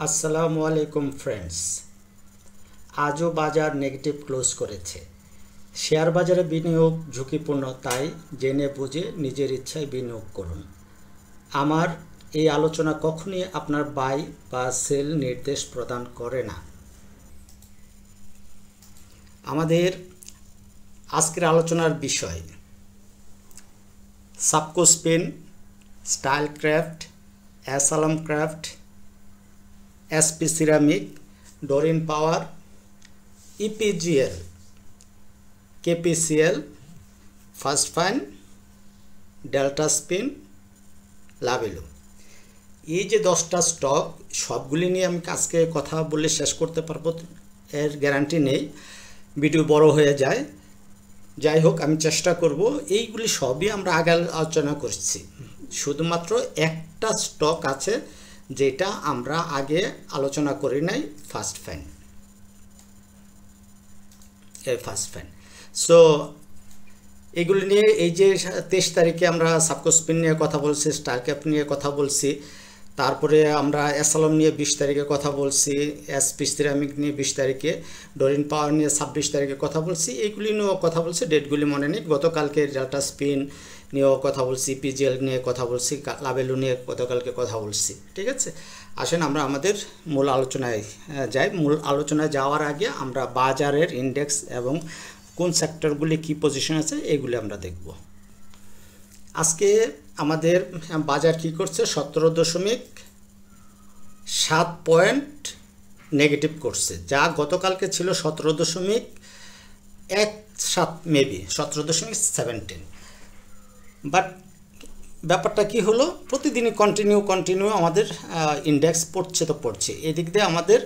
আসসালামু আলাইকুম ফ্রেন্ডস। আজও বাজার নেগেটিভ ক্লোজ করেছে। শেয়ার বাজারে বিনিয়োগ ঝুঁকিপূর্ণ, তাই জেনে বুঝে নিজের ইচ্ছায় বিনিয়োগ করুন। আমার এই আলোচনা কখনই আপনার বাই বা সেল নির্দেশ প্রদান করে না। আমাদের আজকের আলোচনার বিষয় Safko Spin, Style Craft, Assalam Craft, SP Ceramic, Dorin Power, EPGL, KPCL, First Fine, Delta Spin, Lovello. এই যে 10টা স্টক, সবগুলি নিয়ে আমি আজকে কথা বলে শেষ করতে পারবো এর গ্যারান্টি নেই, ভিডিও বড় হয়ে যায়। যাই হোক, আমি চেষ্টা করব। এইগুলি সবই আমরা আগে আলোচনা করছি, শুধুমাত্র একটা স্টক আছে যেটা আমরা আগে আলোচনা করি নাই, ফার্স্ট ফাইন। সো এগুলি নিয়ে এই যে 23 তারিখে আমরা সাবকো স্পিন নিয়ে কথা বলছি, স্টার ক্যাপ নিয়ে কথা বলছি, তারপরে আমরা অ্যাসালাম নিয়ে 20 তারিখে কথা বলছি, এসপি সিরামিক নিয়ে 20 তারিখে, ডোরিন পাওয়ার নিয়ে 26 তারিখে কথা বলছি। এইগুলি নিয়েও কথা বলছি, ডেটগুলি মনে নেই। গতকালকে ডেল্টা স্পিন নিয়েও কথা বলছি, পিজিএল নিয়ে কথা বলছি, লাভেলো নিয়ে গতকালকে কথা বলছি। ঠিক আছে, আসেন আমরা আমাদের মূল আলোচনায় যাই। মূল আলোচনায় যাওয়ার আগে আমরা বাজারের ইন্ডেক্স এবং কোন সেক্টরগুলি কি পজিশন আছে এগুলি আমরা দেখব। আজকে আমাদের বাজার কি করছে? 17.7 পয়েন্ট নেগেটিভ করছে, যা গতকালকে ছিল 17.17, মেবি 17.17। বাট ব্যাপারটা কি হলো, প্রতিদিনই কন্টিনিউ আমাদের ইন্ডেক্স পড়ছে তো পড়ছে। এদিক দিয়ে আমাদের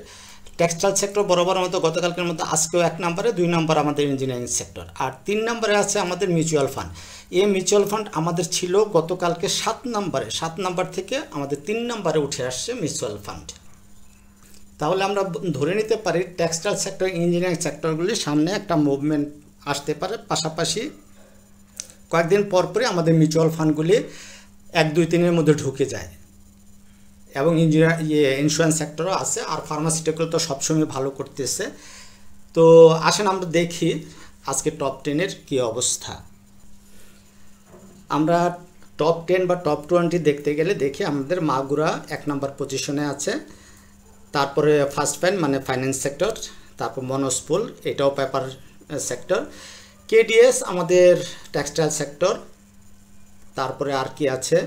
টেক্সটাইল সেক্টর বরাবর মতো গতকালকের মতো আজকেও 1 নম্বরে, 2 নম্বর আমাদের ইঞ্জিনিয়ারিং সেক্টর, আর 3 নম্বরে আছে আমাদের মিউচুয়াল ফান্ড। এই মিউচুয়াল ফান্ড আমাদের ছিল গতকালকে 7 নম্বরে, 7 নম্বর থেকে আমাদের 3 নম্বরে উঠে আসছে মিউচুয়াল ফান্ড। তাহলে আমরা ধরে নিতে পারি টেক্সটাইল সেক্টর, ইঞ্জিনিয়ারিং সেক্টরগুলির সামনে একটা মুভমেন্ট আসতে পারে। পাশাপাশি কয়েকদিন পরপরই আমাদের মিউচুয়াল ফান্ডগুলি 1, 2, 3-এর মধ্যে ঢুকে যায়, এবং ইন্স্যুরেন্স সেক্টরও আছে, আর ফার্মাসিউটিক্যাল তো সবসময় ভালো করতেছে। তো আসেন আমরা দেখি আজকে টপ 10-এর কী অবস্থা। আমরা টপ 10 বা টপ 20 দেখতে গেলে দেখি আমাদের মাগুরা 1 নম্বর পজিশনে আছে, তারপরে ফার্স্ট ফাইন মানে ফাইন্যান্স সেক্টর, তারপর মনোস্পুল, এটাও পেপার সেক্টর, কেডিএস আমাদের টেক্সটাইল সেক্টর, তারপরে আর কি আছে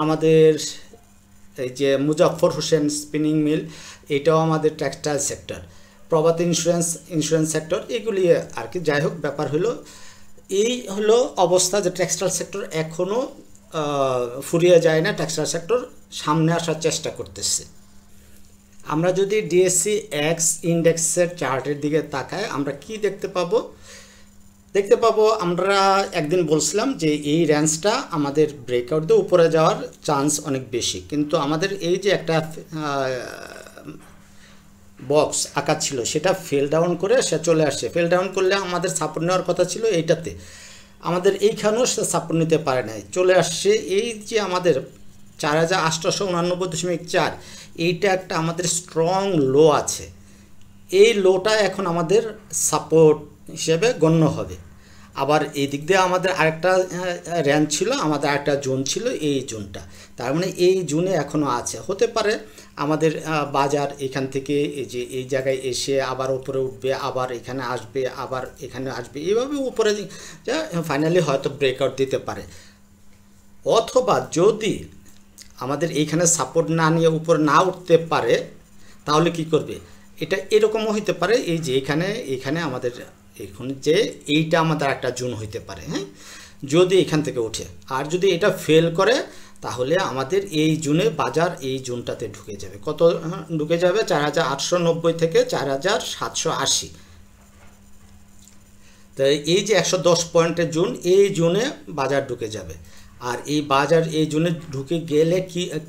আমাদের এই যে মুজাফফর হোসেন স্পিনিং মিল, এটাও আমাদের টেক্সটাইল সেক্টর, প্রভাত ইন্স্যুরেন্স সেক্টর, এগুলি আর কি। যাই হোক, ব্যাপার হলো এই হলো অবস্থা যে টেক্সটাইল সেক্টর এখনও ফুরিয়ে যায় না, টেক্সটাইল সেক্টর সামনে আসার চেষ্টা করতেছে। আমরা যদি ডিএসসি এক্স ইন্ডেক্সের চার্টের দিকে তাকাই, আমরা কি দেখতে পাবো? আমরা একদিন বলছিলাম যে এই রেঞ্জটা আমাদের ব্রেকআউট দিয়ে উপরে যাওয়ার চান্স অনেক বেশি, কিন্তু আমাদের এই যে একটা বক্স আঁকা ছিল সেটা ফেল ডাউন করে সে চলে আসছে। ফেল ডাউন করলে আমাদের সাপোর্ট নেওয়ার কথা ছিল এইটাতে, আমাদের এইখানেও সে সাপোর্ট নিতে পারে নাই, চলে আসছে এই যে আমাদের 4889.4, এইটা একটা আমাদের স্ট্রং লো আছে। এই লোটা এখন আমাদের সাপোর্ট হিসেবে গণ্য হবে। আবার এই দিক দিয়ে আমাদের আরেকটা রেঞ্জ ছিল, আমাদের আরেকটা জোন ছিল, এই জোনটা, তার মানে এই জোনে এখনও আছে। হতে পারে আমাদের বাজার এখান থেকে এই যে এই জায়গায় এসে আবার উপরে উঠবে, আবার এখানে আসবে, আবার এখানে আসবে, এইভাবে উপরে ফাইনালি হয়তো ব্রেকআউট দিতে পারে। অথবা যদি আমাদের এইখানে সাপোর্ট না নিয়ে উপরে না উঠতে পারে, তাহলে কি করবে? এটা এরকমও হইতে পারে, এই যে এখানে আমাদের এখন যে এইটা আমাদের একটা জোন হইতে পারে, হ্যাঁ, যদি এখান থেকে উঠে। আর যদি এটা ফেল করে তাহলে আমাদের এই জোনে বাজার এই জোনটাতে ঢুকে যাবে। কত ঢুকে যাবে? 4890 থেকে 4780। তো এই যে 110 পয়েন্টের জোন, এই জোনে বাজার ঢুকে যাবে। আর এই বাজার এই জোনে ঢুকে গেলে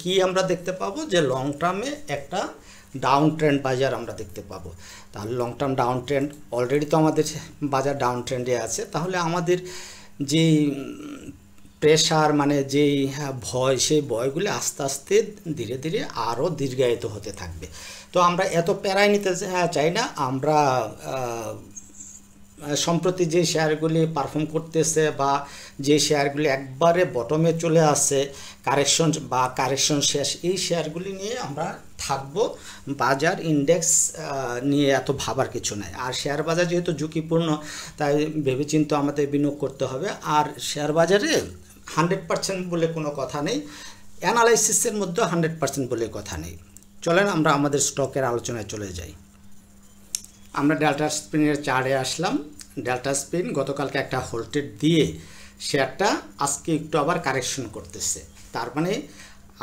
কি আমরা দেখতে পাবো? যে লং টার্মে একটা ডাউন ট্রেন্ড বাজার আমরা দেখতে পাবো। তাহলে long term down trend, already তো আমাদের বাজার ডাউন ট্রেন্ডে আছে। তাহলে আমাদের যে প্রেশার মানে যেই ভয়, সেই ভয়গুলি আস্তে আস্তে ধীরে ধীরে আরও দীর্ঘায়িত হতে থাকবে। তো আমরা এত প্যারায় নিতে চাই না। আমরা সম্প্রতি যে শেয়ারগুলি পারফর্ম করতেছে বা যে শেয়ারগুলি একবারে বটমে চলে আসে, কারেকশন শেষ, এই শেয়ারগুলি নিয়ে আমরা থাকবো। বাজার ইন্ডেক্স নিয়ে এত ভাবার কিছু নাই। আর শেয়ার বাজার যেহেতু ঝুঁকিপূর্ণ, তাই ভেবেচিন্তে আমাদের বিনিয়োগ করতে হবে। আর শেয়ার বাজারে 100% বলে কোনো কথা নেই, অ্যানালাইসিসের মধ্যে 100% বলে কথা নেই। চলেন আমরা আমাদের স্টকের আলোচনায় চলে যাই। আমরা ডেল্টা স্পিনের চার্টে আসলাম। ডেল্টা স্পিন গতকালকে একটা হোল্টেড দিয়ে শেয়ারটা আজকে একটু আবার কারেকশন করতেছে। তার মানে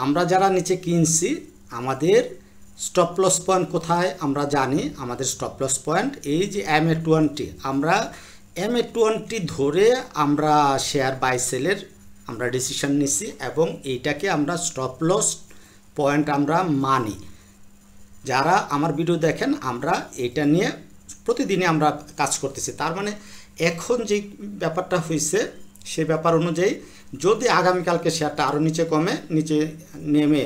আমরা যারা নিচে কিনছি, আমাদের স্টপ লস পয়েন্ট কোথায় আমরা জানি। আমাদের স্টপ লস পয়েন্ট এই যে MA20, আমরা MA20 ধরে আমরা শেয়ার বাই সেলের আমরা ডিসিশন নিছি এবং এইটাকে আমরা স্টপ লস পয়েন্ট আমরা মানি। যারা আমার ভিডিও দেখেন, আমরা এটা নিয়ে প্রতিদিনই আমরা কাজ করতেছি। তার মানে এখন যে ব্যাপারটা হয়েছে সেই ব্যাপার অনুযায়ী যদি আগামীকালকে শেয়ারটা আরও নিচে নেমে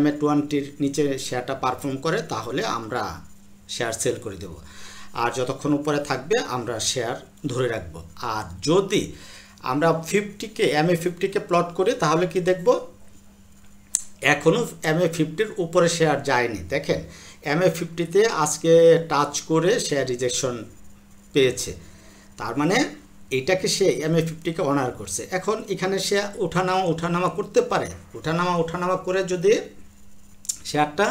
MA20-র নিচে শেয়ারটা পারফর্ম করে, তাহলে আমরা শেয়ার সেল করে দেব। আর যতক্ষণ উপরে থাকবে আমরা শেয়ার ধরে রাখব। আর যদি আমরা MA50-কে প্লট করি, তাহলে কি দেখব, এখনও MA50-র উপরে শেয়ার যায়নি। দেখেন MA50-তে আজকে টাচ করে শেয়ার রিজেকশন পেয়েছে। তার মানে এটাকে সে MA50-কে অনার করছে। এখন এখানে সে ওঠানামা করতে পারে। ওঠানামা করে যদি শেয়ারটা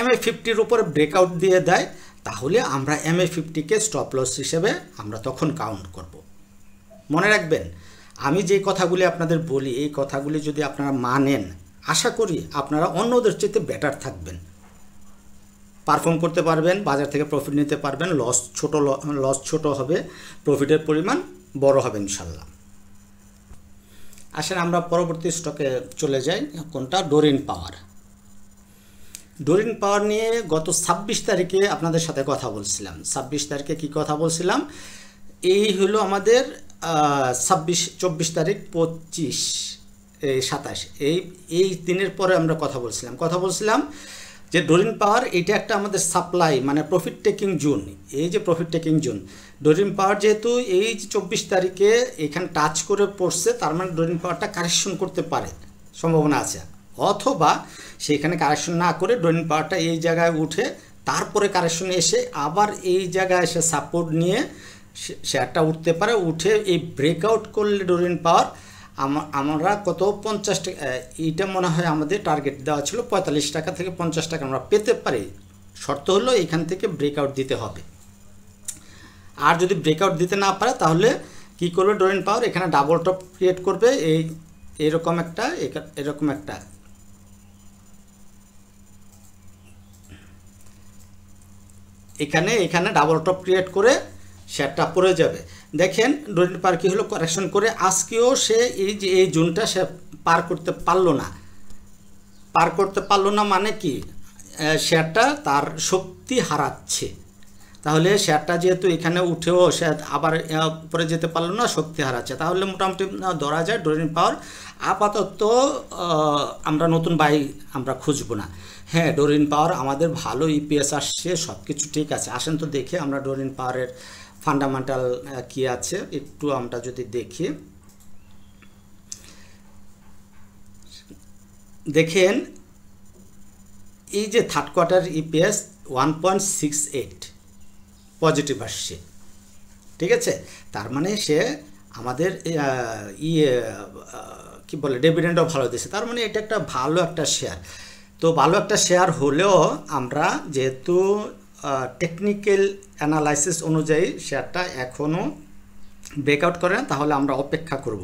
MA50-র উপরে ব্রেকআউট দিয়ে দেয়, তাহলে আমরা MA50-কে স্টপ লস হিসেবে আমরা তখন কাউন্ট করব। মনে রাখবেন, আমি যে কথাগুলি আপনাদের বলি, এই কথাগুলি যদি আপনারা মানেন, আশা করি আপনারা অন্যদের চেয়ে বেটার থাকবেন, পারফর্ম করতে পারবেন, বাজার থেকে প্রফিট নিতে পারবেন। লস ছোট হবে, প্রফিটের পরিমাণ বড় হবে ইনশাল্লাহ। আসেন আমরা পরবর্তী স্টকে চলে যাই। কোনটা? ডোরিন পাওয়ার। ডোরিন পাওয়ার নিয়ে গত 26 তারিখে আপনাদের সাথে কথা বলছিলাম। 26 তারিখে কি কথা বলছিলাম? এই হলো আমাদের 24 তারিখ, 25, 27, এই দিনের পরে আমরা কথা বলছিলাম যে ডোরিন পাওয়ার এটা একটা আমাদের সাপ্লাই মানে প্রফিট টেকিং জোন। এই যে প্রফিট টেকিং জোন, ডোরিন পাওয়ার যেহেতু এই 24 তারিখে এখানে টাচ করে পড়ছে, তার মানে ডোরিন পাওয়ারটা কারেকশন করতে পারে, সম্ভাবনা আছে। অথবা সেখানে কারেকশন না করে ডোরিন পাওয়ারটা এই জায়গায় উঠে তারপরে কারেকশনে এসে আবার এই জায়গায় এসে সাপোর্ট নিয়ে শেয়ারটা উঠতে পারে। উঠে এই ব্রেকআউট করলে ডোরিন পাওয়ার আমরা কত 50 টাকা, এইটা মনে হয় আমাদের টার্গেট দেওয়া ছিল 45 টাকা থেকে 50 টাকা আমরা পেতে পারি। শর্ত হলো এখান থেকে ব্রেকআউট দিতে হবে। আর যদি ব্রেকআউট দিতে না পারে, তাহলে কি করবে ডোরিন পাওয়ার? এখানে ডাবল টপ ক্রিয়েট করবে, এরকম একটা এখানে ডাবল টপ ক্রিয়েট করে শেয়ারটা পড়ে যাবে। দেখেন ডোরিন পাওয়ার কি হলো, কারেকশন করে আজকেও সে এই জোনটা সে পার করতে পারলো না। মানে কি, শেয়ারটা তার শক্তি হারাচ্ছে। তাহলে শেয়ারটা যেহেতু এখানে উঠেও সে আবার উপরে যেতে পারলো না, শক্তি হারাচ্ছে, তাহলে মোটামুটি ধরা যায় ডোরিন পাওয়ার আপাতত আমরা নতুন বাই আমরা খুঁজবো না। হ্যাঁ, ডোরিন পাওয়ার আমাদের ভালো ইপিএস আসছে, সব কিছু ঠিক আছে। আসেন তো দেখে আমরা ডোরিন পাওয়ারের ফান্ডামেন্টাল কি আছে একটু আমরা যদি দেখি। দেখেন এই যে থার্ড কোয়ার্টার ইপিএস 1.68 পজিটিভ আসছে, ঠিক আছে। তার মানে সে আমাদের কি বলে ডিভিডেন্ডও ভালো দিয়েছে। তার মানে এটা একটা ভালো একটা শেয়ার। তো ভালো একটা শেয়ার হলেও আমরা যেহেতু টেকনিক্যাল অ্যানালাইসিস অনুযায়ী শেয়ারটা এখনও ব্রেকআউট করে না, তাহলে আমরা অপেক্ষা করব।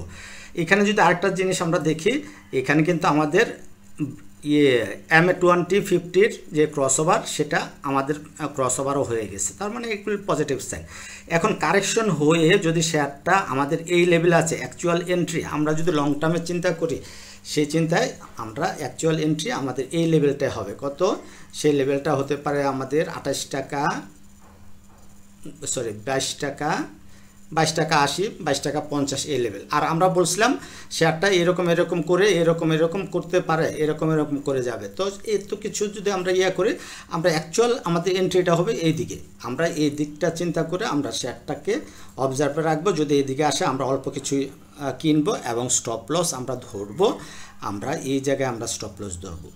এখানে যদি আরেকটা জিনিস আমরা দেখি, এখানে কিন্তু আমাদের MA2050-র যে ক্রসওভার, সেটা আমাদের ক্রসওভারও হয়ে গেছে। তার মানে এগুলো পজিটিভ সাইন। এখন কারেকশন হয়ে যদি শেয়ারটা আমাদের এই লেভেল আছে, অ্যাকচুয়াল এন্ট্রি আমরা যদি লং টার্মে চিন্তা করি, সেই চিন্তায় আমরা অ্যাকচুয়াল এন্ট্রি আমাদের এই লেভেলটাই হবে। কত? সেই লেভেলটা হতে পারে আমাদের 22 টাকা 22 টাকা 80, 22 টাকা 50 এই লেভেল। আর আমরা বলছিলাম শেয়ারটা এরকম এরকম করতে পারে, এরকম করে যাবে। তো এত কিছু যদি আমরা করি, আমরা অ্যাকচুয়াল আমাদের এন্ট্রিটা হবে এই দিকে। আমরা এই দিকটা চিন্তা করে আমরা শেয়ারটাকে অবজার্ভে রাখবো। যদি এদিকে আসে আমরা অল্প কিছু কিনবো এবং স্টপ লস আমরা ধরবো। আমরা এই জায়গায় আমরা স্টপ লস ধরবো।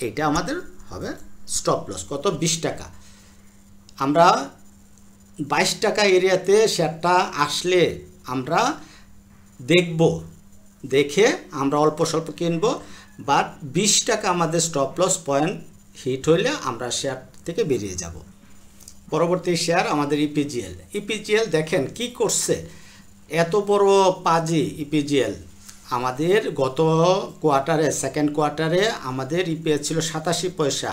এটা আমাদের হবে স্টপ লস কত? 20 টাকা। আমরা 22 টাকা এরিয়াতে শেয়ারটা আসলে আমরা দেখব, দেখে আমরা অল্প স্বল্প কিনবো। বাট 20 টাকা আমাদের স্টপ লস পয়েন্ট হিট হইলে আমরা শেয়ার থেকে বেরিয়ে যাব। পরবর্তী শেয়ার আমাদের ইপিজিএল। ইপিজিএল দেখেন কি করছে, এত বড় পাজি ইপিজিএল। আমাদের গত কোয়ার্টারে, সেকেন্ড কোয়ার্টারে আমাদের ইপিএস ছিল 87 পয়সা,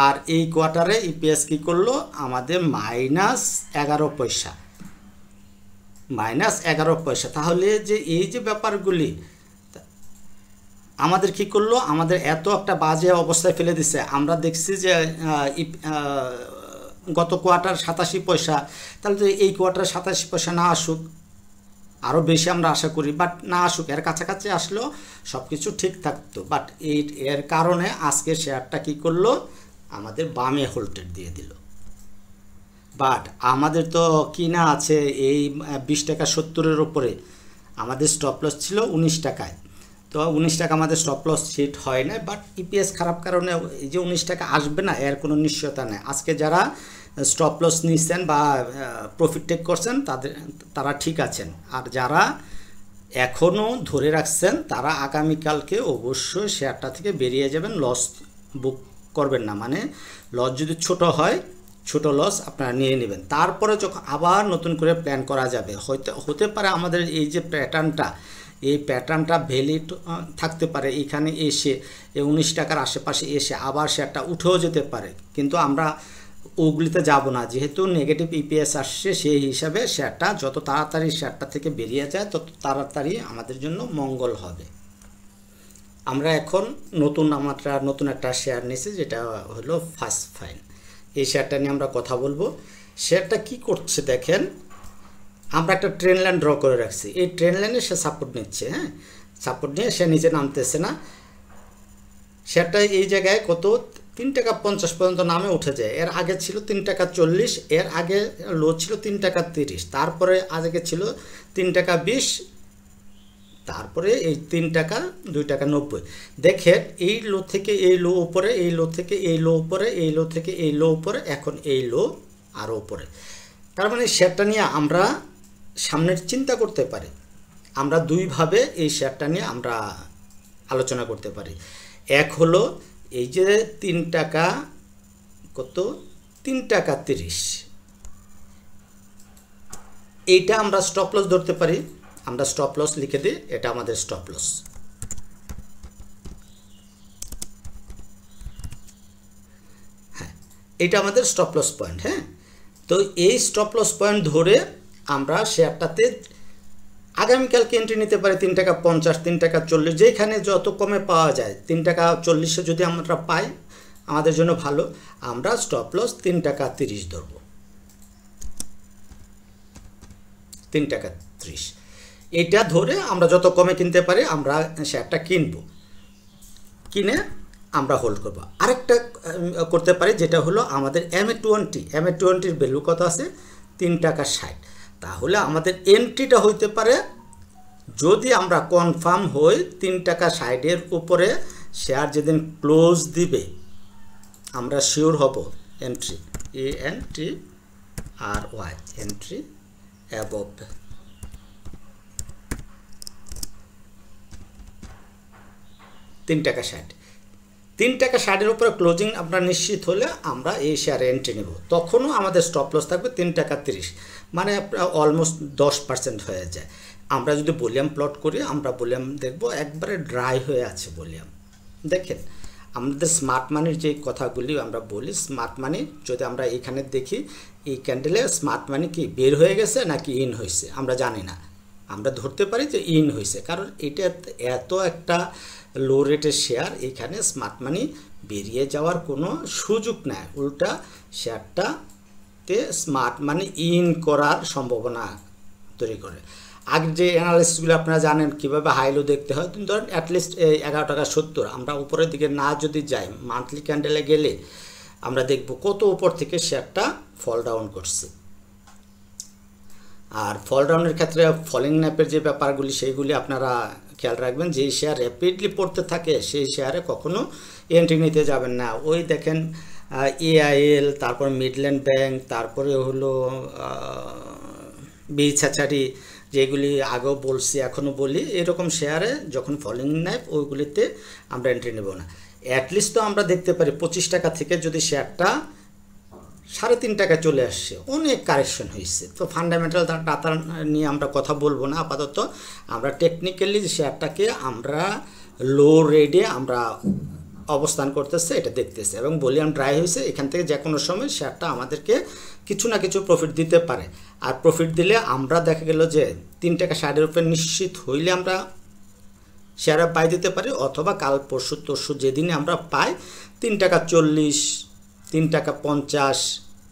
আর এই কোয়ার্টারে ইপিএস কি করলো আমাদের -11 পয়সা, -11 পয়সা। তাহলে যে এই যে ব্যাপারগুলি আমাদের কি করলো, আমাদের এত একটা বাজে অবস্থায় ফেলে দিছে। আমরা দেখছি যে গত কোয়ার্টার 87 পয়সা, তাহলে তো এই কোয়ার্টারে 87 পয়সা না আসুক, আরও বেশি আমরা আশা করি, বাট না আসুক, এর কাছাকাছি আসলেও সব কিছু ঠিক থাকতো। বাট এর কারণে আজকে শেয়ারটা কি করলো আমাদের বামে হোল্টেড দিয়ে দিল। বাট আমাদের তো কিনা আছে এই 20 টাকা 70-এর উপরে, আমাদের স্টপ লস ছিল 19 টাকায়। তো 19 টাকা আমাদের স্টপ লস হিট হয় না। বাট ইপিএস খারাপ কারণে এই যে 19 টাকা আসবে না এর কোনো নিশ্চয়তা নেই। আজকে যারা স্টপ লস নিচ্ছেন বা প্রফিট টেক করছেন তারা ঠিক আছেন, আর যারা এখনও ধরে রাখছেন তারা আগামীকালকে অবশ্যই শেয়ারটা থেকে বেরিয়ে যাবেন। লস বুক করবেন না, মানে লস যদি ছোট হয়, ছোট লস আপনারা নিয়ে নেবেন। তারপরে যখন আবার নতুন করে প্ল্যান করা যাবে, হতে পারে আমাদের এই যে প্যাটার্নটা, এই প্যাটার্নটা ভ্যালিড থাকতে পারে। এখানে এসে এই 19 টাকার আশেপাশে এসে আবার শেয়ারটা উঠেও যেতে পারে, কিন্তু আমরা ওগুলিতে যাব না। যেহেতু নেগেটিভ ইপিএস আসছে, সেই হিসাবে শেয়ারটা যত তাড়াতাড়ি শেয়ারটা থেকে বেরিয়ে যায় তত তাড়াতাড়ি আমাদের জন্য মঙ্গল হবে। আমরা এখন নতুন একটা শেয়ার নিয়েছি, যেটা হলো ফার্স্ট ফাইন। এই শেয়ারটা নিয়ে আমরা কথা বলবো। শেয়ারটা কি করছে দেখেন, আমরা একটা ট্রেন লাইন ড্র করে রাখছি। এই ট্রেন লাইনে সে সাপোর্ট নিচ্ছে, হ্যাঁ, সাপোর্ট নিয়ে সে নিচে নামতেছে না। শেয়ারটা এই জায়গায় কত 3 টাকা 50 পর্যন্ত নামে উঠে যায়। এর আগে ছিল 3 টাকা 40, এর আগে লো ছিল 3 টাকা 30, তারপরে আজকে ছিল 3 টাকা 20, তারপরে এই 3 টাকা 2 টাকা 90। দেখেন এই লো থেকে এই লো উপরে, এই লো থেকে এই লো উপরে, এই লো থেকে এই লো উপরে, এখন এই লো আরও উপরে। তার মানে শেয়ারটা নিয়ে আমরা সামনের চিন্তা করতে পারি। আমরা দুইভাবে এই শেয়ারটা নিয়ে আমরা আলোচনা করতে পারি। এক হলো এই যে 3 টাকা কত 3 টাকা 30, এইটা আমরা স্টপ লস ধরতে পারি। আমরা স্টপ লস লিখে দিই, এটা আমাদের স্টপ লস। হ্যাঁ, এটা আমাদের স্টপ লস পয়েন্ট। হ্যাঁ, তো এই স্টপ লস পয়েন্ট ধরে আমরা শেয়ারটাতে আগামীকালকে এন্ট্রি নিতে পারি 3 টাকা 50, 3 টাকা 40, যেখানে যত কমে পাওয়া যায়। 3 টাকা 40-এ যদি আমরা পাই আমাদের জন্য ভালো। আমরা স্টপ লস 3 টাকা 30 ধরবো, 3 টাকা 30। এটা ধরে আমরা যত কমে কিনতে পারি আমরা শেয়ারটা কিনবো, কিনে আমরা হোল্ড করব। আরেকটা করতে পারি, যেটা হলো আমাদের MA20-এর ভ্যালু কত আছে 3 টাকা 60। তাহলে আমাদের এন্ট্রিটা হইতে পারে, যদি আমরা কনফার্ম হই 3 টাকা 60-এর উপরে শেয়ার যেদিন ক্লোজ দিবে আমরা শিওর হব এন্ট্রি, ENTRY, এন্ট্রি অ্যাবভ 3 টাকা 60। 3 টাকা 60-এর উপরে ক্লোজিং আমরা নিশ্চিত হলে আমরা এই শেয়ারে এন্ট্রি নেব। তখনও আমাদের স্টপ লস থাকবে 3 টাকা 30, মানে অলমোস্ট 10% হয়ে যায়। আমরা যদি ভলিউম প্লট করি, আমরা ভলিউম দেখব একবারে ড্রাই হয়ে আছে ভলিউম। দেখেন আমাদের স্মার্ট মানির যে কথাগুলি আমরা বলি, স্মার্ট মানি যদি আমরা এখানে দেখি, এই ক্যান্ডেলে স্মার্ট মানি কি বের হয়ে গেছে নাকি ইন হয়েছে আমরা জানি না। আমরা ধরতে পারি যে ইন হয়েছে, কারণ এটা এত একটা লো রেটের শেয়ার, এখানে স্মার্ট মানি বেরিয়ে যাওয়ার কোনো সুযোগ নাই। উল্টা শেয়ারটা শেয়ারকে স্মার্ট মানি ইন করার সম্ভাবনা তৈরি করে। আগের যে অ্যানালিসিসগুলো আপনারা জানেন কীভাবে হাইলো দেখতে হয়, ধরেন অ্যাটলিস্ট এই 11.70 টাকা আমরা উপরের দিকে না যদি যাই, মান্থলি ক্যান্ডেলে গেলে আমরা দেখব কত উপর থেকে শেয়ারটা ফল ডাউন করছে। আর ফল ডাউনের ক্ষেত্রে ফলিং ন্যাপের যে ব্যাপারগুলি সেইগুলি আপনারা খেয়াল রাখবেন। যেই শেয়ার র্যাপিডলি পড়তে থাকে সেই শেয়ারে কখনো এন্ট্রি নিতে যাবেন না। ওই দেখেন এআইএল, তারপর মিডল্যান্ড ব্যাংক, তারপরে হলো বিছাছাড়ি, যেগুলি আগেও বলছি এখনও বলি, এরকম শেয়ারে যখন ফলিং ন্যাপ ওইগুলিতে আমরা এন্ট্রি নেব না। অ্যাটলিস্ট তো আমরা দেখতে পারি 25 টাকা থেকে যদি শেয়ারটা 3.5 টাকা চলে আসছে, অনেক কারেকশন হয়েছে। তো ফান্ডামেন্টাল ডাটা নিয়ে আমরা কথা বলবো না আপাতত, আমরা টেকনিক্যালি শেয়ারটাকে আমরা লো রেটে আমরা অবস্থান করতেছে এটা দেখতেছে, এবং ভলিউম ড্রাই হয়েছে। এখান থেকে যে কোনো সময় শেয়ারটা আমাদেরকে কিছু না কিছু প্রফিট দিতে পারে। আর প্রফিট দিলে আমরা দেখা গেল যে 3 টাকা 60 উপরে নিশ্চিত হইলে আমরা শেয়ারে বাই দিতে পারি, অথবা কাল পরশু তরশু যেদিনে আমরা পাই 3 টাকা 40, 3 টাকা 50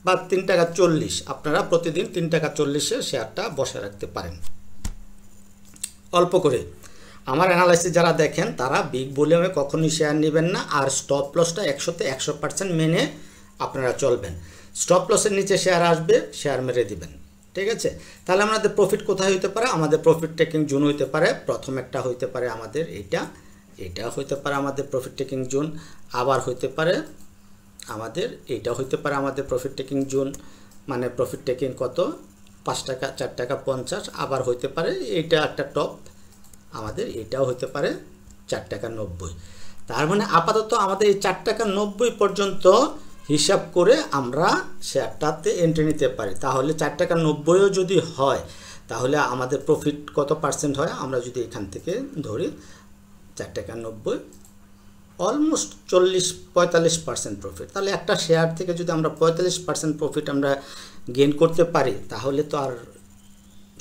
বা 3 টাকা 40, আপনারা প্রতিদিন 3 টাকা 40-এ শেয়ারটা বসায় রাখতে পারেন অল্প করে। আমার অ্যানালাইসিস যারা দেখেন তারা বিগ ভলিউমে কখনোই শেয়ার নেবেন না, আর স্টপ লসটা 100-তে 100% মেনে আপনারা চলবেন। স্টপ লসের নিচে শেয়ার আসবে, শেয়ার মেরে দিবেন, ঠিক আছে? তাহলে আমাদের প্রফিট কোথায় হইতে পারে? আমাদের প্রফিট টেকিং জোন হইতে পারে। প্রথম একটা হইতে পারে আমাদের এটা হইতে পারে আমাদের প্রফিট টেকিং জোন, আবার হইতে পারে আমাদের এইটা হইতে পারে আমাদের প্রফিট টেকিং জোন, মানে প্রফিট টেকিং কত 5 টাকা 4 টাকা 50, আবার হইতে পারে এইটা একটা টপ, আমাদের এটাও হতে পারে 4 টাকা 90। তার মানে আপাতত আমাদের এই 4 টাকা 90 পর্যন্ত হিসাব করে আমরা শেয়ারটাতে এন্ট্রি নিতে পারি। তাহলে 4 টাকা 90ও যদি হয় তাহলে আমাদের প্রফিট কত পার্সেন্ট হয়? আমরা যদি এখান থেকে ধরি 4 টাকা 90, অলমোস্ট 40-45% প্রফিট। তাহলে একটা শেয়ার থেকে যদি আমরা 45% প্রফিট আমরা গেইন করতে পারি তাহলে তো আর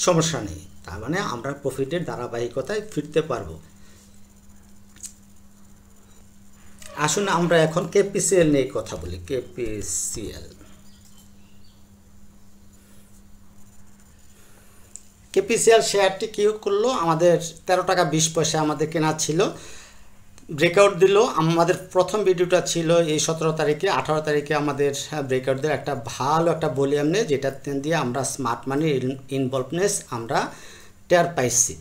সমস্যা নেই। তার মানে আমরা প্রফিটের ধারাবাহিকতায় ফিরতে পারবো। আসুন আমরা এখন কেপিসিএল নিয়ে কথা বলি। কেপিসিএল শেয়ারটি কি করলো? আমাদের 13 টাকা 20 পয়সা আমাদের কেনা ছিল, ব্রেকআউট দিল। আমাদের প্রথম ভিডিওটা ছিল এই 17 তারিখে, 18 তারিখে আমাদের ব্রেকআউট দিল একটা ভালো একটা ভলিউম নিয়ে, যেটা দিয়ে আমরা স্মার্ট মানি ইনভলভনেস আমরা টের পাইছি।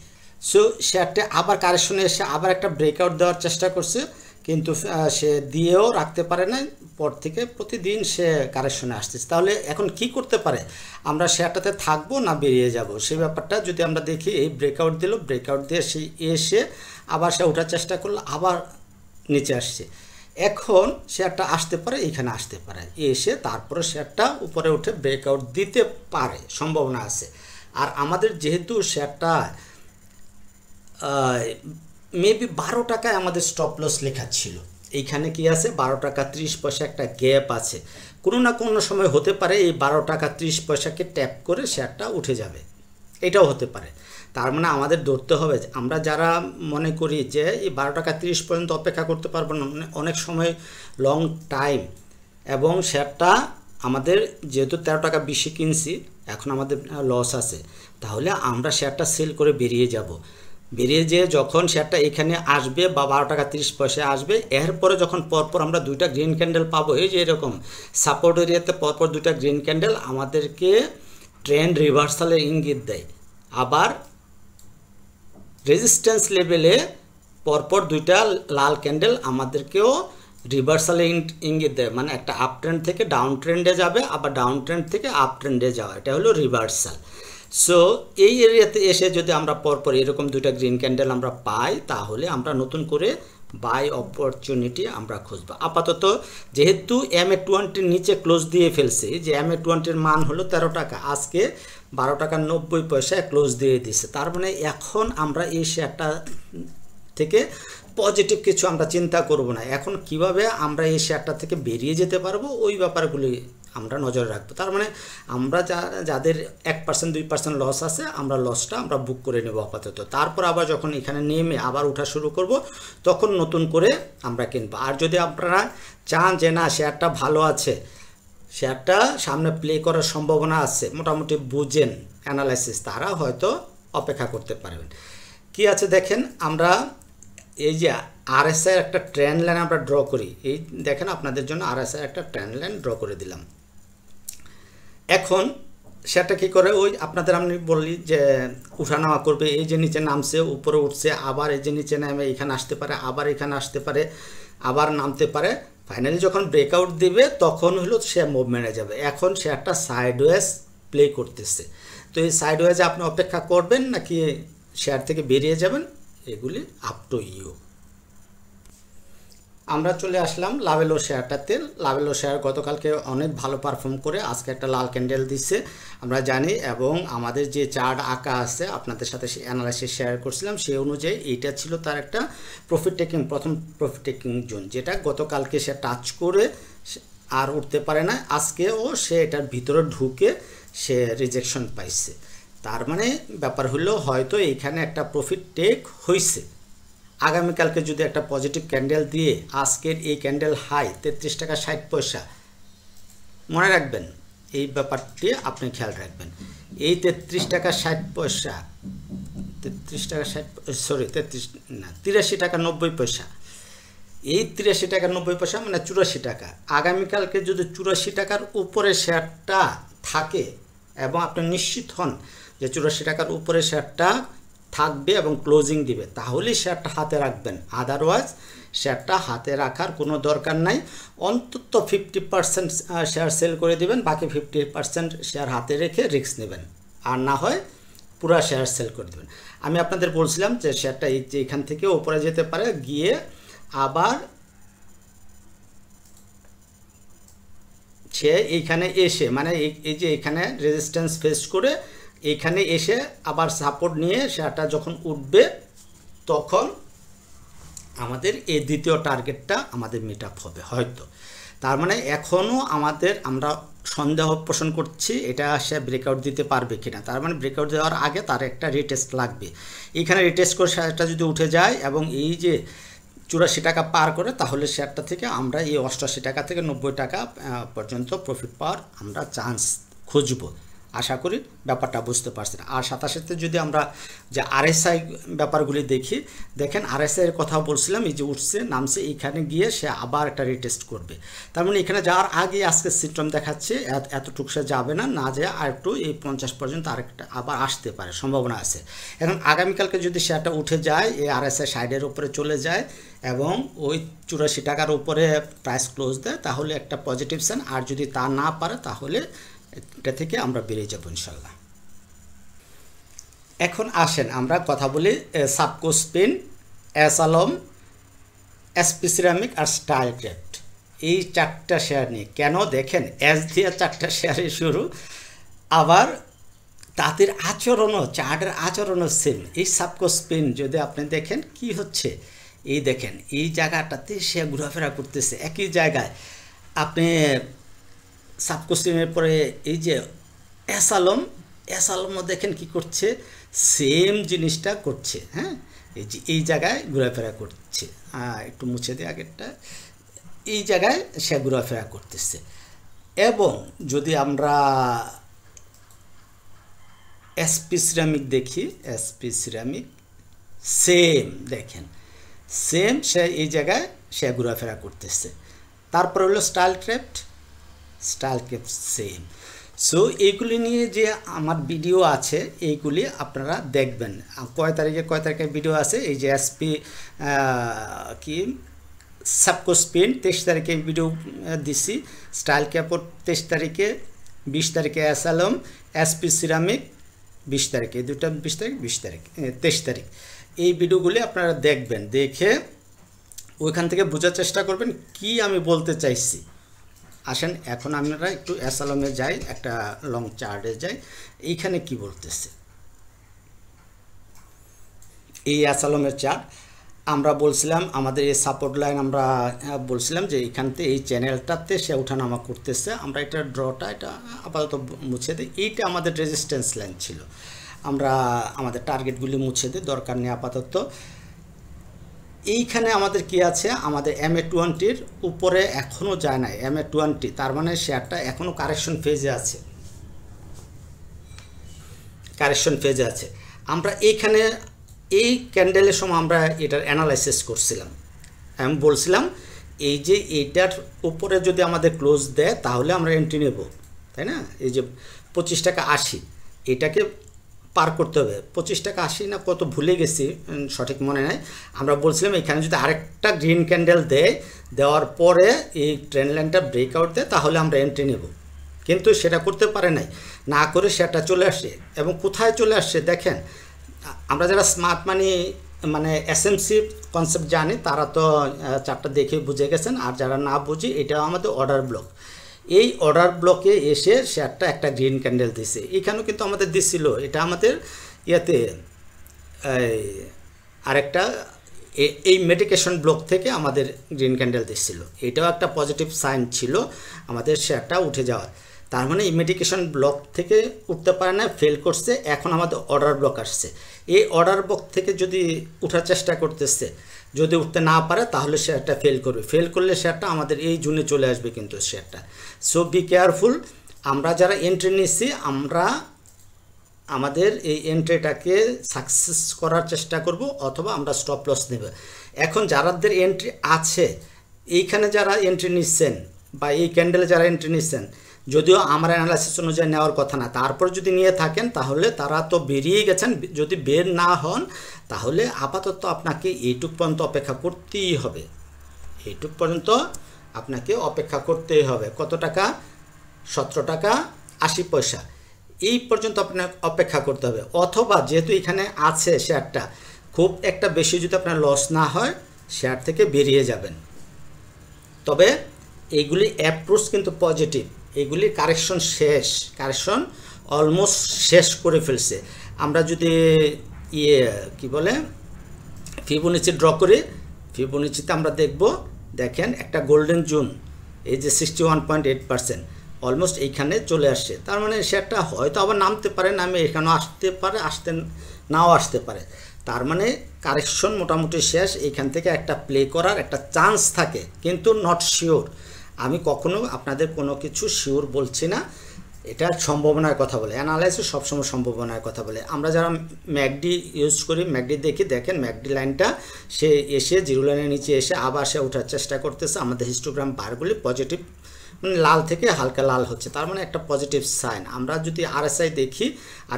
সো শেয়ারটা আবার কারেকশনে এসে আবার একটা ব্রেকআউট দেওয়ার চেষ্টা করছে, কিন্তু সে দিয়েও রাখতে পারে না, পর থেকে প্রতিদিন সে কারেকশনে আসতেছে। তাহলে এখন কি করতে পারে? আমরা শেয়ারটাতে থাকবো না বেরিয়ে যাব, সেই ব্যাপারটা যদি আমরা দেখি। এই ব্রেকআউট দিল, ব্রেকআউট দিয়ে সে এসে আবার সে ওঠার চেষ্টা করলো, আবার নিচে আসছে। এখন শেয়ারটা আসতে পারে, এইখানে আসতে পারে, এসে তারপরে শেয়ারটা উপরে উঠে ব্রেকআউট দিতে পারে, সম্ভাবনা আছে। আর আমাদের যেহেতু শেয়ারটা মেবি 12 টাকায় আমাদের স্টপ লস লেখা ছিল, এইখানে কি আছে 12 টাকা 30 পয়সা একটা গ্যাপ আছে। কোনো না কোনো সময় হতে পারে এই 12 টাকা 30 পয়সাকে ট্যাপ করে শেয়ারটা উঠে যাবে, এটাও হতে পারে। তার মানে আমাদের ধরতে হবে, আমরা যারা মনে করি যে এই 12 টাকা 30 পর্যন্ত অপেক্ষা করতে পারবো না, অনেক সময় লং টাইম, এবং শেয়ারটা আমাদের যেহেতু 13 টাকা 20 কিনছি, এখন আমাদের লস আছে, তাহলে আমরা শেয়ারটা সেল করে বেরিয়ে যাব। বেরিয়ে যেয়ে যখন শেয়ারটা এখানে আসবে বা 12 টাকা 30 পয়সা আসবে, এরপরে যখন পরপর আমরা 2টা গ্রিন ক্যান্ডেল পাবো, এই যে এরকম সাপোর্ট এরিয়াতে পরপর 2টা গ্রিন ক্যান্ডেল আমাদেরকে ট্রেন্ড রিভার্সালের ইঙ্গিত দেয়। আবার রেজিস্ট্যান্স লেভেলে পরপর 2টা লাল ক্যান্ডেল আমাদেরকেও রিভার্সালে ইঙ্গিত দেয়, মানে একটা আপ ট্রেন্ড থেকে ডাউন ট্রেন্ডে যাবে, আবার ডাউন ট্রেন্ড থেকে আপ ট্রেন্ডে যাওয়া, এটা হলো রিভার্সাল। সো এই এরিয়াতে এসে যদি আমরা পরপর এরকম 2টা গ্রিন ক্যান্ডেল আমরা পাই, তাহলে আমরা নতুন করে বাই অপরচুনিটি আমরা খুঁজবো। আপাতত যেহেতু MA20 নিচে ক্লোজ দিয়ে ফেলছে, যে MA20 মান হলো 13 টাকা, আজকে 12 টাকা 90 পয়সায় ক্লোজ দিয়ে দিছে। তার মানে এখন আমরা এই শেয়ারটা থেকে পজিটিভ কিছু আমরা চিন্তা করব না। এখন কিভাবে আমরা এই শেয়ারটা থেকে বেরিয়ে যেতে পারবো, ওই ব্যাপারগুলি আমরা নজরে রাখবো। তার মানে আমরা যাদের 1% 2% লস আছে, আমরা লসটা আমরা বুক করে নেব আপাতত। তারপর আবার যখন এখানে নেমে আবার ওঠা শুরু করব, তখন নতুন করে আমরা কিনবো। আর যদি আপনারা চান যে না শেয়ারটা ভালো আছে, শেয়ারটা সামনে প্লে করার সম্ভাবনা আছে, মোটামুটি বুঝেন অ্যানালাইসিস, তারা হয়তো অপেক্ষা করতে পারবেন। কি আছে দেখেন, আমরা এই যে আরএসআই একটা ট্রেন্ড লাইন আমরা ড্র করি, এই দেখেন আপনাদের জন্য আরএসআই একটা ট্রেন্ড লাইন ড্র করে দিলাম। এখন সেটা কি করে, ওই আপনাদের আমি বললি যে উঠানামা করবে, এই যে নিচে নামছে উপরে উঠছে, আবার এই যে নিচে নামে এখানে আসতে পারে, আবার এখানে আসতে পারে, আবার নামতে পারে, ফাইনালি যখন ব্রেকআউট দিবে তখন হলো সে মুভমেন্টে যাবে। এখন সে একটা সাইডওয়েজ প্লে করতেছে, তো এই সাইডওয়েজে আপনি অপেক্ষা করবেন নাকি শেয়ার থেকে বেরিয়ে যাবেন, এগুলি আপ টু ইউ। আমরা চলে আসলাম লাভেলো শেয়ারটাতে। লাভেলো শেয়ার গতকালকে অনেক ভালো পারফর্ম করে আজকে একটা লাল ক্যান্ডেল দিচ্ছে আমরা জানি, এবং আমাদের যে চার্ট আঁকা আছে আপনাদের সাথে অ্যানালাইসিস শেয়ার করছিলাম, সেই অনুযায়ী এইটা ছিল তার একটা প্রফিট টেকিং, প্রথম প্রফিট টেকিং জোন, যেটা গতকালকে সে টাচ করে আর উঠতে পারে না, আজকেও সে এটার ভিতরে ঢুকে সে রিজেকশন পাইছে। তার মানে ব্যাপার হলো হয়তো এইখানে একটা প্রফিট টেক হয়েছে। আগামীকালকে যদি একটা পজিটিভ ক্যান্ডেল দিয়ে আজকের এই ক্যান্ডেল হাই 33 টাকা 60 পয়সা, মনে রাখবেন এই ব্যাপারটি আপনি খেয়াল রাখবেন, এই 33 টাকা 60 পয়সা, 33 টাকা 60 সরি 83 টাকা 90 পয়সা, এই 83 টাকা 90 পয়সা মানে 84 টাকা। আগামীকালকে যদি 84 টাকার উপরে শেয়ারটা থাকে এবং আপনি নিশ্চিত হন যে 84 টাকার উপরে শেয়ারটা থাকবে এবং ক্লোজিং দিবে, তাহলেই শেয়ারটা হাতে রাখবেন, আদারওয়াইজ শেয়ারটা হাতে রাখার কোনো দরকার নাই। অন্তত 50% শেয়ার সেল করে দিবেন, বাকি 50% শেয়ার হাতে রেখে রিস্ক নেবেন, আর না হয় পুরা শেয়ার সেল করে দেবেন। আমি আপনাদের বলছিলাম যে শেয়ারটা এই যে এখান থেকে উপরে যেতে পারে, গিয়ে আবার সে এইখানে এসে মানে এই যে এখানে রেজিস্ট্যান্স ফেস করে এইখানে এসে আবার সাপোর্ট নিয়ে শেয়ারটা যখন উঠবে তখন আমাদের এই দ্বিতীয় টার্গেটটা আমাদের মিট আপ হবে হয়তো। তার মানে এখনও আমরা সন্দেহ পোষণ করছি এটা সে ব্রেকআউট দিতে পারবে কিনা। তার মানে ব্রেকআউট দেওয়ার আগে তার একটা রিটেস্ট লাগবে, এইখানে রিটেস্ট করে শেয়ারটা যদি উঠে যায় এবং এই যে 84 টাকা পার করে, তাহলে শেয়ারটা থেকে আমরা এই 88 টাকা থেকে 90 টাকা পর্যন্ত প্রফিট পাওয়ার আমরা চান্স খুঁজব। আশা করি ব্যাপারটা বুঝতে পারছেন। আর সাথে সাথে যদি আমরা যে আরএসআই ব্যাপারগুলি দেখি, দেখেন আরএসআইয়ের কথা বলছিলাম, এই যে উঠছে নামছে, এইখানে গিয়ে সে আবার একটা রিটেস্ট করবে। তার মানে এখানে যাওয়ার আগে আজকে সিমটম দেখাচ্ছে এতটুকু সে যাবে না, না যায় আর একটু এই 50 পর্যন্ত আরেকটা আবার আসতে পারে, সম্ভাবনা আছে। এখন আগামীকালকে যদি শেয়ারটা উঠে যায়, এই আরএসআই সাইডের উপরে চলে যায় এবং ওই 84 টাকার উপরে প্রাইস ক্লোজ দেয়, তাহলে একটা পজিটিভ সাইন। আর যদি তা না পারে তাহলে এটা থেকে আমরা বেরিয়ে যাব ইনশাল্লাহ। এখন আসেন আমরা কথা বলি Safko Spin, S Alam, SP Ceramic আর স্টাইল ক্রাফট, এই 4টা শেয়ার নিয়ে। কেন দেখেন এস দিয়ে 4টা শেয়ারে শুরু, আবার তাদের আচরণও, চার্টের আচরণও সেম। এই সাবকো স্পিন যদি আপনি দেখেন কি হচ্ছে, এই দেখেন এই জায়গাটাতে সে ঘোরাফেরা করতেছে একই জায়গায়। আপনি সাবকো স্পিনের পরে এই যে এস আলমও দেখেন কি করছে, সেম জিনিসটা করছে। হ্যাঁ, এই যে এই জায়গায় ঘোরাফেরা করছে, একটু মুছে দিয়ে আগেরটা, এই জায়গায় সে ঘোরাফেরা করতেছে। এবং যদি আমরা এসপি সিরামিক দেখি, এসপি সিরামিক সেম দেখেন, সেম সে এই জায়গায় সে ঘোরাফেরা করতেছে। তারপর হলো স্টাইল ক্রাফট সেম। সো এইগুলি নিয়ে যে আমার ভিডিও আছে এইগুলি আপনারা দেখবেন, কয় তারিখে ভিডিও আছে। এই যে এসপি কি সাবকো স্পিন 23 তারিখে ভিডিও দিছি, স্টাইল ক্রাফট 23 তারিখে, 20 তারিখে এস আলম, এসপি সিরামিক 20 তারিখে, দুটা 20 তারিখ 20 তারিখ 23 তারিখ। এই ভিডিওগুলি আপনারা দেখবেন, দেখে ওইখান থেকে বোঝার চেষ্টা করবেন কি আমি বলতে চাইছি। আসেন এখন আমরা একটু এস আলমে যাই, একটা লং চার্টে যাই, এইখানে কি বলতেছে। এই এস আলমের চার্ট আমরা বলছিলাম আমাদের এই সাপোর্ট লাইন, আমরা বলছিলাম যে এইখান থেকে এই চ্যানেলটাতে সে ওঠানামা করতেছে। আমরা এটা ড্রটা এটা আপাতত মুছে দিই, এইটা আমাদের রেজিস্ট্যান্স লাইন ছিল, আমরা আমাদের টার্গেটগুলি মুছে দিই, দরকার নেই আপাতত। এইখানে আমাদের কি আছে, আমাদের MA20 উপরে এখনও যায় না, MA20, তার মানে শেয়ারটা এখনও কারেকশন ফেজে আছে, আমরা এইখানে এই ক্যান্ডেলের সময় আমরা এটার অ্যানালাইসিস করছিলাম, আমি বলছিলাম এই যে এইটার উপরে যদি আমাদের ক্লোজ দেয় তাহলে আমরা এন্ট্রি নেব, তাই না? এই যে 25 টাকা 80 এটাকে পার করতে হবে, 25 টাকা 80 না কত ভুলে গেছি, সঠিক মনে নাই। আমরা বলছিলাম এখানে যদি আরেকটা গ্রিন ক্যান্ডেল দেওয়ার পরে এই ট্রেন্ড লাইনটা ব্রেকআউট দেয় তাহলে আমরা এন্ট্রি নেব, কিন্তু সেটা করতে পারে নাই, না করে সেটা চলে আসছে। এবং কোথায় চলে আসছে দেখেন, আমরা যারা স্মার্ট মানি মানে SMC কনসেপ্ট জানি তারা তো চারটা দেখে বুঝে গেছেন, আর যারা না বুঝি এটা আমাদের অর্ডার ব্লক, এই অর্ডার ব্লকে এসে শেয়ারটা একটা গ্রিন ক্যান্ডেল দিছে, এখানেও কিন্তু আমাদের দিছিল, এটা আমাদের ইয়াতে আরেকটা এই মেডিকেশন ব্লক থেকে আমাদের গ্রিন ক্যান্ডেল দিচ্ছিল, এটাও একটা পজিটিভ সাইন ছিল আমাদের শেয়ারটা উঠে যাওয়ার। তার মানে এই মেডিকেশন ব্লক থেকে উঠতে পারে না, ফেল করছে, এখন আমাদের অর্ডার ব্লক আসছে, এই অর্ডার ব্লক থেকে যদি উঠার চেষ্টা করতেছে, যদি উঠতে না পারে তাহলে শেয়ারটা ফেল করবে, ফেল করলে শেয়ারটা আমাদের এই জুনে চলে আসবে কিন্তু শেয়ারটা। সো বি কেয়ারফুল, আমরা যারা এন্ট্রি নিচ্ছি আমরা আমাদের এই এন্ট্রিটাকে সাকসেস করার চেষ্টা করব, অথবা আমরা স্টপ লস নেব। এখন যারাদের এন্ট্রি আছে, এইখানে যারা এন্ট্রি নিচ্ছেন বা এই ক্যান্ডেলে যারা এন্ট্রি নিচ্ছেন, যদিও আমার অ্যানালাইসিস অনুযায়ী নেওয়ার কথা না, তারপর যদি নিয়ে থাকেন তাহলে তারা তো বেরিয়ে গেছেন, যদি বের না হন তাহলে আপাতত আপনাকে এইটুক পর্যন্ত অপেক্ষা করতেই হবে, এইটুক পর্যন্ত আপনাকে অপেক্ষা করতেই হবে। কত টাকা? 17 টাকা 80 পয়সা, এই পর্যন্ত আপনাকে অপেক্ষা করতে হবে। অথবা যেহেতু এখানে আছে শেয়ারটা, খুব একটা বেশি যদি আপনার লস না হয় শেয়ার থেকে বেরিয়ে যাবেন। তবে এইগুলি অ্যাপ্রোচ কিন্তু পজিটিভ, এইগুলির কারেকশন শেষ, কারেকশন অলমোস্ট শেষ করে ফেলছে। আমরা যদি কি বলে ফিবোনাচি ড্র করি, ফিবোনাচিতে আমরা দেখব, দেখেন একটা গোল্ডেন জোন, এই যে 61.8% অলমোস্ট এইখানে চলে আসছে, তার মানে শেয়ারটা হয়তো আবার নামতে পারে, নামে এখানেও আসতে পারে, নাও আসতে পারে, তার মানে কারেকশন মোটামুটি শেষ। এইখান থেকে একটা প্লে করার একটা চান্স থাকে, কিন্তু নট শিওর, আমি কখনো আপনাদের কোনো কিছু শিওর বলছি না, এটা সম্ভাবনার কথা বলে, অ্যানালাইসিস সবসময় সম্ভাবনার কথা বলে। আমরা যারা ম্যাকডি ইউজ করি, ম্যাকডি দেখি, দেখেন ম্যাকডি লাইনটা সে এসে জিরো লাইনের নিচে এসে আবার সে ওঠার চেষ্টা করতেছে, আমাদের হিস্টোগ্রাম বারগুলি পজিটিভ, মানে লাল থেকে হালকা লাল হচ্ছে, তার মানে একটা পজিটিভ সাইন। আমরা যদি RSI দেখি,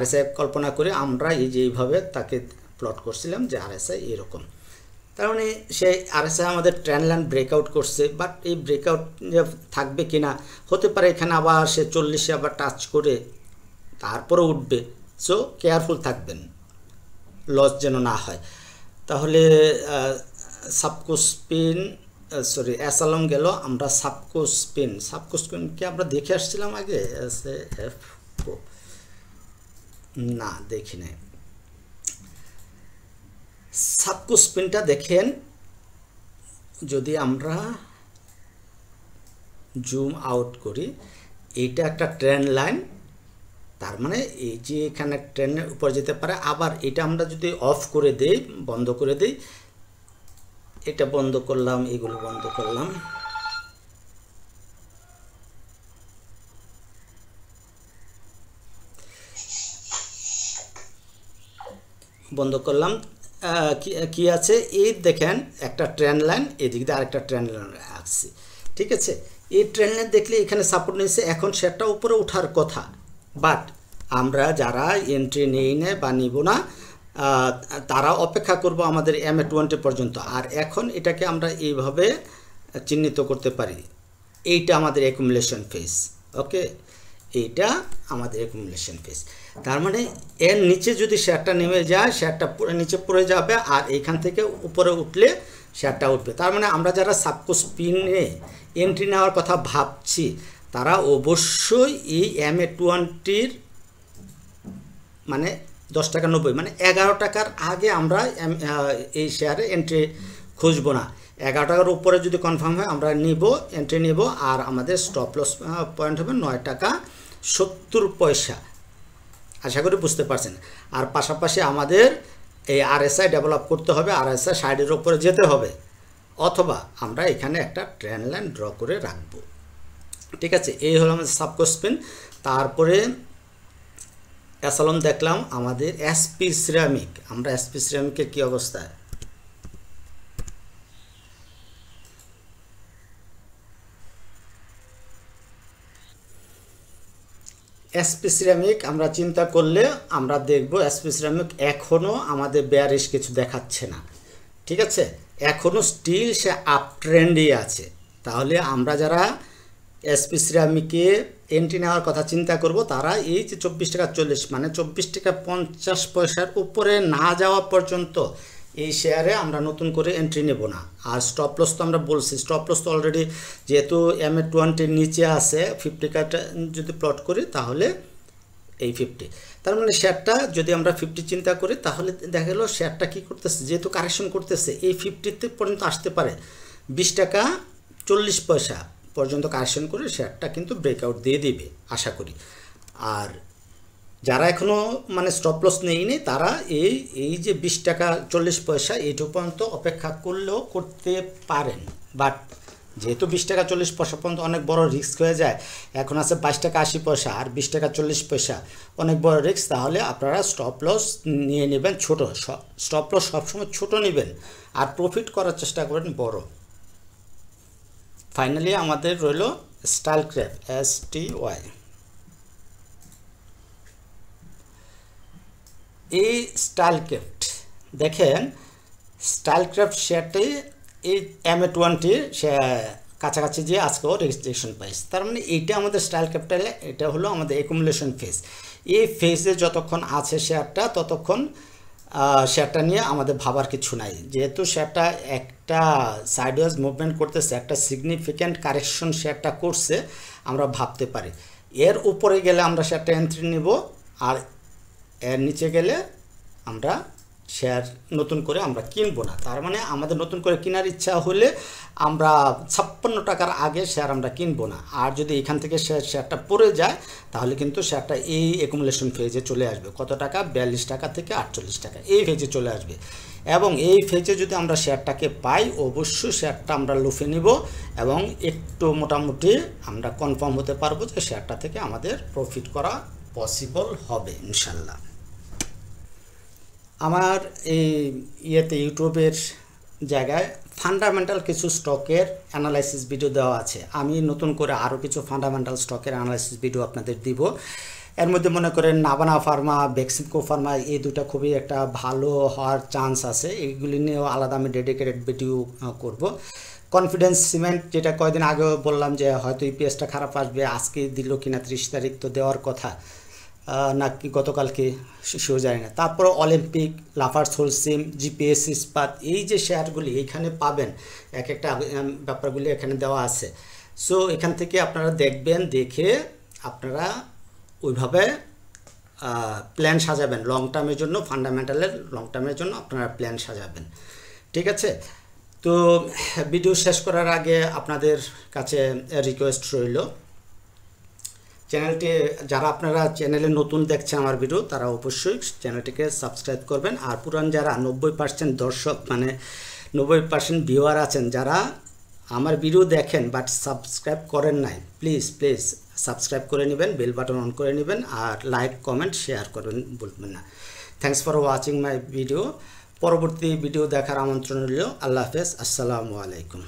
RSI কল্পনা করে আমরা এই যে এইভাবে তাকে প্লট করছিলাম যে RSI এরকম, তার মানে সেই RSI আমাদের ট্রেন্ড লাইন ব্রেকআউট করছে, বাট এই ব্রেকআউট থাকবে কিনা, হতে পারে এখানে আবার সে 40-এ আবার টাচ করে তারপরে উঠবে। সো কেয়ারফুল থাকবেন, লস যেন না হয়। তাহলে সাবকো স্পিন, সরি অ্যাসালং গেল, আমরা সাবকো স্পিনকে আমরা দেখে আসছিলাম আগে, না দেখি নাই। সাবকো স্পিনটা দেখেন, যদি আমরা জুম আউট করি, এইটা একটা ট্রেন্ড লাইন, তার মানে এই যে এখানে ট্রেন্ডের উপর যেতে পারে। আবার এটা আমরা যদি অফ করে দেই, বন্ধ করে দেই, এটা বন্ধ করলাম, এগুলো বন্ধ করলাম, বন্ধ করলাম, কি আছে এই দেখেন একটা ট্রেন্ড লাইন, এদিক দিয়ে আরেকটা ট্রেন্ড লাইন আসছে, ঠিক আছে। এই ট্রেন্ড লাইন দেখলে এখানে সাপোর্ট নিয়েছে, এখন সেটা উপরে ওঠার কথা, বাট আমরা যারা এন্ট্রি নেই না বা নিব না, তারা অপেক্ষা করব আমাদের MA20 পর্যন্ত। আর এখন এটাকে আমরা এইভাবে চিহ্নিত করতে পারি, এইটা আমাদের অ্যাকুমুলেশন ফেজ, ওকে, এইটা আমাদের অ্যাকুমুলেশন ফেজ। তার মানে এর নিচে যদি শেয়ারটা নেমে যায়, শেয়ারটা নিচে পড়ে যাবে, আর এইখান থেকে উপরে উঠলে শেয়ারটা উঠবে। তার মানে আমরা যারা সাবকো স্পিনে এন্ট্রি নেওয়ার কথা ভাবছি, তারা অবশ্যই এই MA20-র মানে 10 টাকা 90, মানে 11 টাকার আগে আমরা এই শেয়ারে এন্ট্রি খুঁজবো না। 11 টাকার উপরে যদি কনফার্ম হয় আমরা নিব, এন্ট্রি নিব, আর আমাদের স্টপ লস পয়েন্ট হবে 9 টাকা 70 পয়সা। আশা করি বুঝতে পারছেন। আর পাশাপাশি আমাদের এই আরএসআই ডেভেলপ করতে হবে, আরএসআই সাইডের উপরে যেতে হবে, অথবা আমরা এখানে একটা ট্রেন লাইন ড্র করে রাখবো। ঠিক আছে, এই হলো আমাদের সাবকোস্পিন। তারপরে অ্যাসালন দেখলাম, আমাদের এসপি সিরামিক, আমরা এসপি সিরামিকের কি অবস্থা, এসপি সিরামিক আমরা চিন্তা করলে আমরা দেখব এসপি সিরামিক এখনও আমাদের বেয়ারিশ কিছু দেখাচ্ছে না। ঠিক আছে, এখনও স্টিল সে আপ ট্রেন্ডে আছে। তাহলে আমরা যারা এসপি সিরামিকে এন্ট্রি নেওয়ার কথা চিন্তা করব, তারা এই যে 24 টাকা 40 মানে 24 টাকা 50 পয়সার উপরে না যাওয়া পর্যন্ত এই শেয়ারে আমরা নতুন করে এন্ট্রি নেব না। আর স্টপ লস তো আমরা বলছি, স্টপ লস তো অলরেডি যেহেতু MA20 নিচে আছে, 50 কাটা যদি প্লট করি তাহলে এই 50, তার মানে শেয়ারটা যদি আমরা 50 চিন্তা করি তাহলে দেখা গেল শেয়ারটা কী করতেছে, যেহেতু কারেকশন করতেছে এই 50 পর্যন্ত আসতে পারে, 20 টাকা 40 পয়সা পর্যন্ত কারেকশন করে শেয়ারটা কিন্তু ব্রেকআউট দিয়ে দিবে আশা করি। আর যারা এখনও মানে স্টপ লস নেয়নি তারা এই যে 20 টাকা 40 পয়সা এইটুকু পর্যন্ত অপেক্ষা করলেও করতে পারেন। বাট যেহেতু 20 টাকা 40 পয়সা পর্যন্ত অনেক বড় রিস্ক হয়ে যায়, এখন আছে 22 টাকা 80 পয়সা আর 20 টাকা 40 পয়সা অনেক বড় রিস্ক, তাহলে আপনারা স্টপ লস নিয়ে নেবেন ছোট, স্টপ লস সবসময় ছোট নেবেন আর প্রফিট করার চেষ্টা করেন বড়। ফাইনালি আমাদের রইল স্টাইলক্রাফট, STY। এই স্টাইলক্রাফট দেখেন, স্টাইলক্রাফট শেয়ারটি এই MA20 সে কাছাকাছি যে আজকেও রেজিস্ট্রেশন পাইছে, তার মানে এইটা আমাদের স্টাইলক্রাফটের, এটা হলো আমাদের অ্যাকুমুলেশন ফেজ। এই ফেজে যতক্ষণ আছে শেয়ারটা ততক্ষণ শেয়ারটা নিয়ে আমাদের ভাবার কিছু নাই। যেহেতু শেয়ারটা একটা সাইডওয়েজ মুভমেন্ট করতেছে, একটা সিগনিফিক্যান্ট কারেকশন শেয়ারটা করছে, আমরা ভাবতে পারি এর উপরে গেলে আমরা শেয়ারটা এন্ট্রি নিব, আর এর নিচে গেলে আমরা শেয়ার নতুন করে আমরা কিনবো না। তার মানে আমাদের নতুন করে কেনার ইচ্ছা হলে আমরা 56 টাকার আগে শেয়ার আমরা কিনবো না। আর যদি এখান থেকে শেয়ারটা পড়ে যায় তাহলে কিন্তু শেয়ারটা এই অ্যাকুমুলেশন ফেজে চলে আসবে। কত টাকা? 42 টাকা থেকে 48 টাকা এই ফেজে চলে আসবে। এবং এই ফেজে যদি আমরা শেয়ারটাকে পাই অবশ্যই শেয়ারটা আমরা লুফে নিব এবং একটু মোটামুটি আমরা কনফার্ম হতে পারবো যে শেয়ারটা থেকে আমাদের প্রফিট করা পসিবল হবে ইনশাল্লাহ। আমার এই ইউটিউবের জায়গায় ফান্ডামেন্টাল কিছু স্টকের অ্যানালাইসিস ভিডিও দেওয়া আছে। আমি নতুন করে আরও কিছু ফান্ডামেন্টাল স্টকের অ্যানালাইসিস ভিডিও আপনাদের দিব। এর মধ্যে মনে করেন নাভানা ফার্মা, বেক্সিমকো ফার্মা, এই দুটো খুবই একটা ভালো হওয়ার চান্স আছে। এইগুলি নিয়েও আলাদা আমি ডেডিকেটেড ভিডিও করব। কনফিডেন্স সিমেন্ট, যেটা কয়েকদিন আগেও বললাম যে হয়তো ইপিএসটা খারাপ আসবে, আজকে দিল কিনা 30 তারিখ তো দেওয়ার কথা নাকি গতকালকে সেও জানি না। তারপর অলিম্পিক, লাফার্স হোলসিম, জিপিএস ইস্পাত, এই যে শেয়ারগুলি এইখানে পাবেন, এক একটা ব্যাপারগুলি এখানে দেওয়া আছে। সো এখান থেকে আপনারা দেখবেন, দেখে আপনারা ওইভাবে প্ল্যান সাজাবেন লং টার্মের জন্য, ফান্ডামেন্টালের লং টার্মের জন্য আপনারা প্ল্যান সাজাবেন। ঠিক আছে, তো ভিডিও শেষ করার আগে আপনাদের কাছে রিকোয়েস্ট রইল, চ্যানেলটি যারা আপনারা চ্যানেলে নতুন দেখছেন আমার ভিডিও, তারা অবশ্যই চ্যানেলটিকে সাবস্ক্রাইব করবেন। আর পুরান যারা 90% দর্শক মানে 90% ভিউয়ার আছেন, যারা আমার ভিডিও দেখেন বাট সাবস্ক্রাইব করেন নাই, প্লিজ সাবস্ক্রাইব করে নেবেন, বেল বাটন অন করে নেবেন, আর লাইক কমেন্ট শেয়ার করবেন বলবেন না। Thanks for watching my video. পরবর্তী ভিডিও দেখার আমন্ত্রণ রইল। আল্লাহ হাফেজ, আসসালামু আলাইকুম।